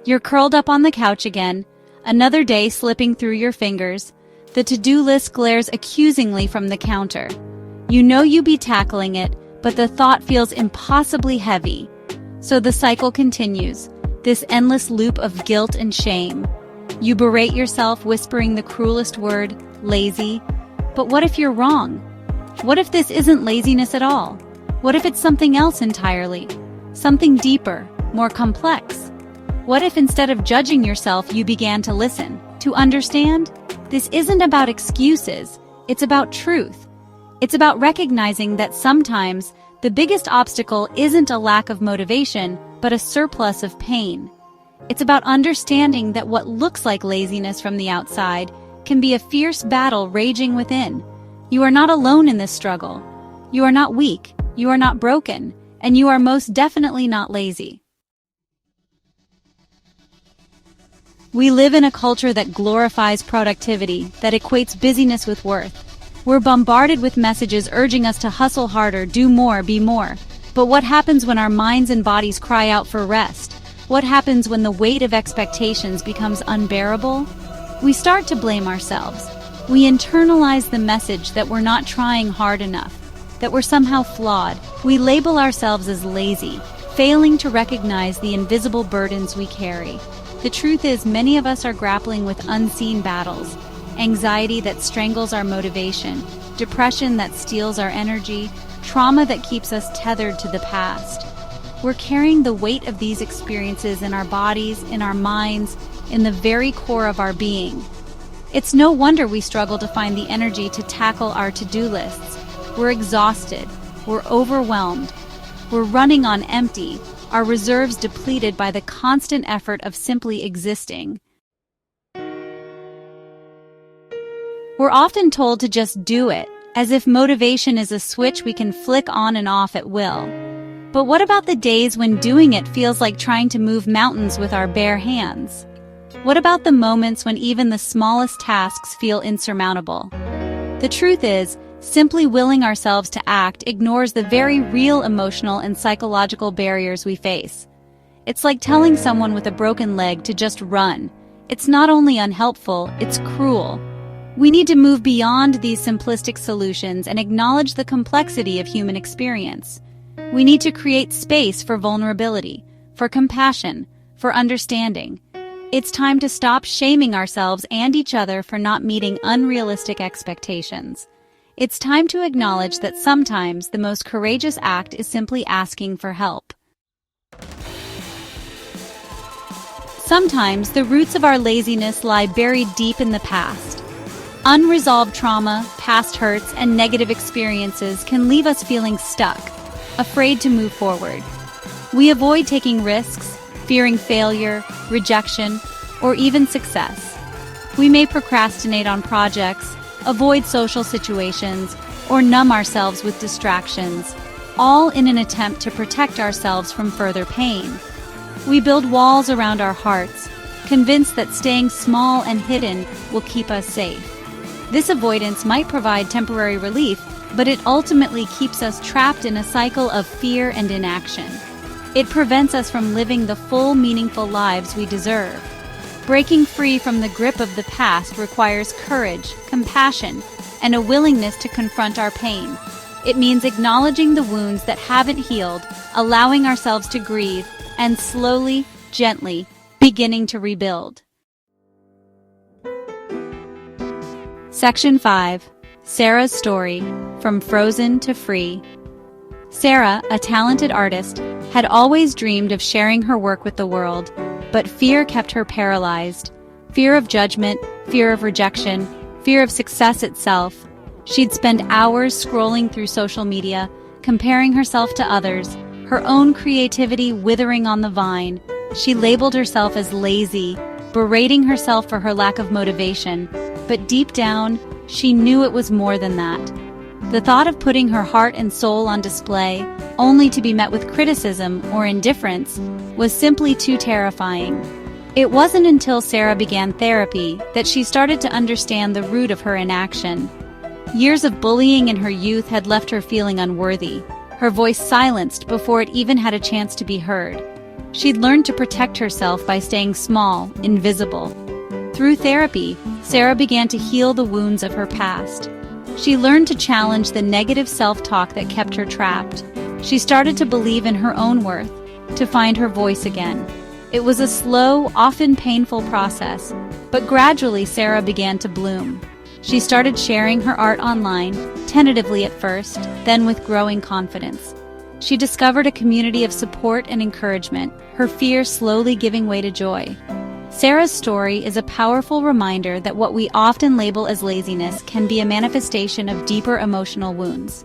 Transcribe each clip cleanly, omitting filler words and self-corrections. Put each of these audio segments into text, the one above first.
You're curled up on the couch again, another day slipping through your fingers. The to-do list glares accusingly from the counter. You know you'd be tackling it, but the thought feels impossibly heavy. So the cycle continues, this endless loop of guilt and shame. You berate yourself, whispering the cruelest word, lazy. But what if you're wrong? What if this isn't laziness at all? What if it's something else entirely? Something deeper, more complex? What if instead of judging yourself, you began to listen, to understand? This isn't about excuses, it's about truth. It's about recognizing that sometimes the biggest obstacle isn't a lack of motivation, but a surplus of pain. It's about understanding that what looks like laziness from the outside can be a fierce battle raging within. You are not alone in this struggle. You are not weak, you are not broken, and you are most definitely not lazy. We live in a culture that glorifies productivity, that equates busyness with worth. We're bombarded with messages urging us to hustle harder, do more, be more. But what happens when our minds and bodies cry out for rest? What happens when the weight of expectations becomes unbearable? We start to blame ourselves. We internalize the message that we're not trying hard enough, that we're somehow flawed. We label ourselves as lazy, failing to recognize the invisible burdens we carry. The truth is, many of us are grappling with unseen battles. Anxiety that strangles our motivation, depression that steals our energy, trauma that keeps us tethered to the past. We're carrying the weight of these experiences in our bodies, in our minds, in the very core of our being. It's no wonder we struggle to find the energy to tackle our to-do lists. We're exhausted, we're overwhelmed, we're running on empty, our reserves depleted by the constant effort of simply existing. We're often told to just do it, as if motivation is a switch we can flick on and off at will. But what about the days when doing it feels like trying to move mountains with our bare hands? What about the moments when even the smallest tasks feel insurmountable? The truth is, simply willing ourselves to act ignores the very real emotional and psychological barriers we face. It's like telling someone with a broken leg to just run. It's not only unhelpful, it's cruel. We need to move beyond these simplistic solutions and acknowledge the complexity of human experience. We need to create space for vulnerability, for compassion, for understanding. It's time to stop shaming ourselves and each other for not meeting unrealistic expectations. It's time to acknowledge that sometimes the most courageous act is simply asking for help. Sometimes the roots of our laziness lie buried deep in the past. Unresolved trauma, past hurts, and negative experiences can leave us feeling stuck, afraid to move forward. We avoid taking risks, fearing failure, rejection, or even success. We may procrastinate on projects, avoid social situations, or numb ourselves with distractions, all in an attempt to protect ourselves from further pain. We build walls around our hearts, convinced that staying small and hidden will keep us safe. This avoidance might provide temporary relief, but it ultimately keeps us trapped in a cycle of fear and inaction. It prevents us from living the full, meaningful lives we deserve. Breaking free from the grip of the past requires courage, compassion, and a willingness to confront our pain. It means acknowledging the wounds that haven't healed, allowing ourselves to grieve, and slowly, gently, beginning to rebuild. Section 5. Sarah's Story, From Frozen to Free. Sarah, a talented artist, had always dreamed of sharing her work with the world, but fear kept her paralyzed. Fear of judgment, fear of rejection, fear of success itself. She'd spend hours scrolling through social media, comparing herself to others, her own creativity withering on the vine. She labeled herself as lazy, berating herself for her lack of motivation, but deep down, she knew it was more than that. The thought of putting her heart and soul on display, only to be met with criticism or indifference, was simply too terrifying. It wasn't until Sarah began therapy that she started to understand the root of her inaction. Years of bullying in her youth had left her feeling unworthy, her voice silenced before it even had a chance to be heard. She'd learned to protect herself by staying small, invisible. Through therapy, Sarah began to heal the wounds of her past. She learned to challenge the negative self-talk that kept her trapped. She started to believe in her own worth, to find her voice again. It was a slow, often painful process, but gradually Sarah began to bloom. She started sharing her art online, tentatively at first, then with growing confidence. She discovered a community of support and encouragement, her fear slowly giving way to joy. Sarah's story is a powerful reminder that what we often label as laziness can be a manifestation of deeper emotional wounds.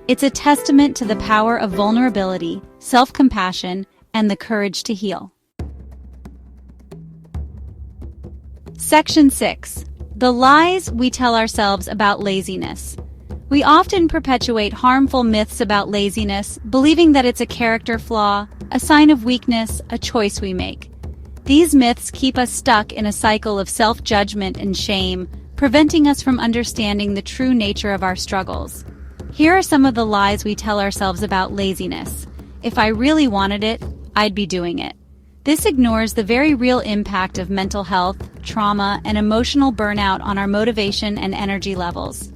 It's a testament to the power of vulnerability, self-compassion, and the courage to heal. Section 6. The lies we tell ourselves about laziness. We often perpetuate harmful myths about laziness, believing that it's a character flaw, a sign of weakness, a choice we make. These myths keep us stuck in a cycle of self-judgment and shame, preventing us from understanding the true nature of our struggles. Here are some of the lies we tell ourselves about laziness. If I really wanted it, I'd be doing it. This ignores the very real impact of mental health, trauma, and emotional burnout on our motivation and energy levels.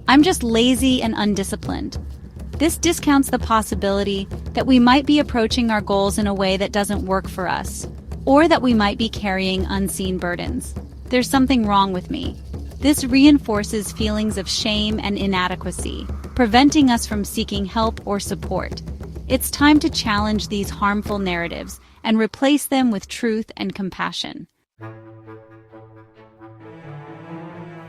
I'm just lazy and undisciplined. This discounts the possibility that we might be approaching our goals in a way that doesn't work for us, or that we might be carrying unseen burdens. There's something wrong with me. This reinforces feelings of shame and inadequacy, preventing us from seeking help or support. It's time to challenge these harmful narratives and replace them with truth and compassion.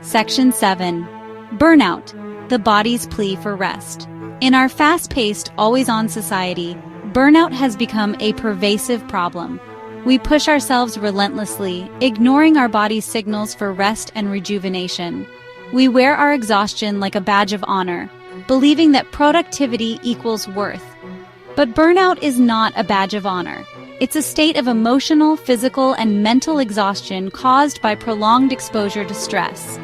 Section 7. Burnout, the body's plea for rest. In our fast-paced, always-on society, burnout has become a pervasive problem. We push ourselves relentlessly, ignoring our body's signals for rest and rejuvenation. We wear our exhaustion like a badge of honor, believing that productivity equals worth. But burnout is not a badge of honor. It's a state of emotional, physical, and mental exhaustion caused by prolonged exposure to stress.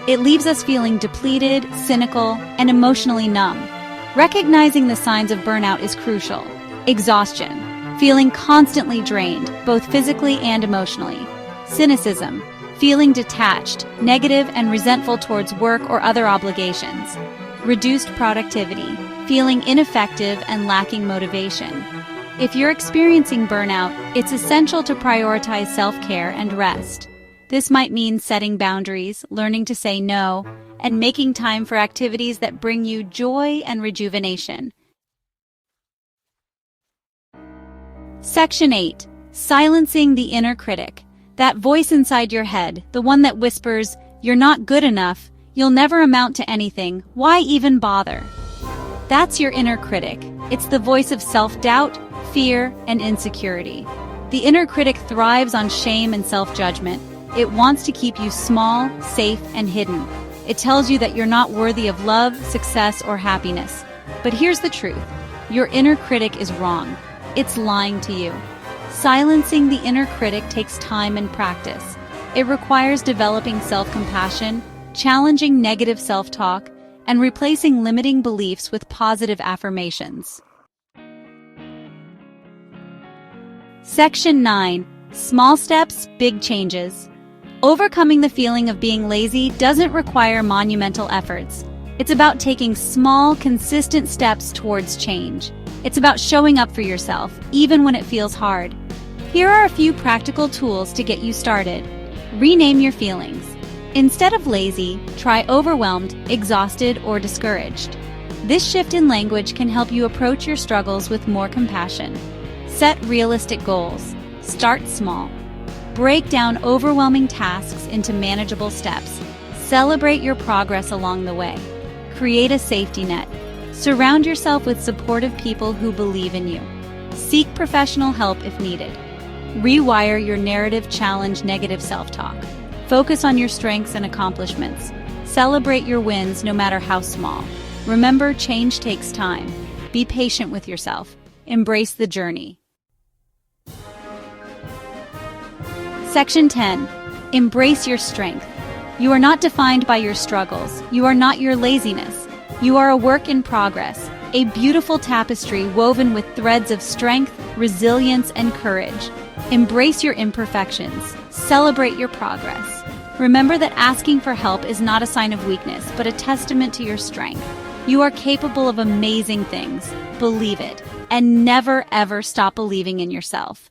It leaves us feeling depleted, cynical, and emotionally numb. Recognizing the signs of burnout is crucial. Exhaustion. Feeling constantly drained, both physically and emotionally. Cynicism. Feeling detached, negative, and resentful towards work or other obligations. Reduced productivity. Feeling ineffective and lacking motivation. If you're experiencing burnout, it's essential to prioritize self-care and rest. This might mean setting boundaries, learning to say no, and making time for activities that bring you joy and rejuvenation. Section 8. Silencing the inner critic. That voice inside your head, the one that whispers, "You're not good enough, you'll never amount to anything, why even bother?" That's your inner critic. It's the voice of self-doubt, fear, and insecurity. The inner critic thrives on shame and self-judgment. It wants to keep you small, safe, and hidden. It tells you that you're not worthy of love, success, or happiness. But here's the truth. Your inner critic is wrong. It's lying to you. Silencing the inner critic takes time and practice. It requires developing self-compassion, challenging negative self-talk, and replacing limiting beliefs with positive affirmations. Section 9. Small steps, big changes. Overcoming the feeling of being lazy doesn't require monumental efforts. It's about taking small, consistent steps towards change. It's about showing up for yourself, even when it feels hard. Here are a few practical tools to get you started. Rename your feelings. Instead of lazy, try overwhelmed, exhausted, or discouraged. This shift in language can help you approach your struggles with more compassion. Set realistic goals. Start small. Break down overwhelming tasks into manageable steps. Celebrate your progress along the way. Create a safety net. Surround yourself with supportive people who believe in you. Seek professional help if needed. Rewire your narrative, challenge negative self-talk. Focus on your strengths and accomplishments. Celebrate your wins no matter how small. Remember, change takes time. Be patient with yourself. Embrace the journey. Section 10. Embrace your strength. You are not defined by your struggles. You are not your laziness. You are a work in progress, a beautiful tapestry woven with threads of strength, resilience, and courage. Embrace your imperfections. Celebrate your progress. Remember that asking for help is not a sign of weakness, but a testament to your strength. You are capable of amazing things. Believe it. And never, ever stop believing in yourself.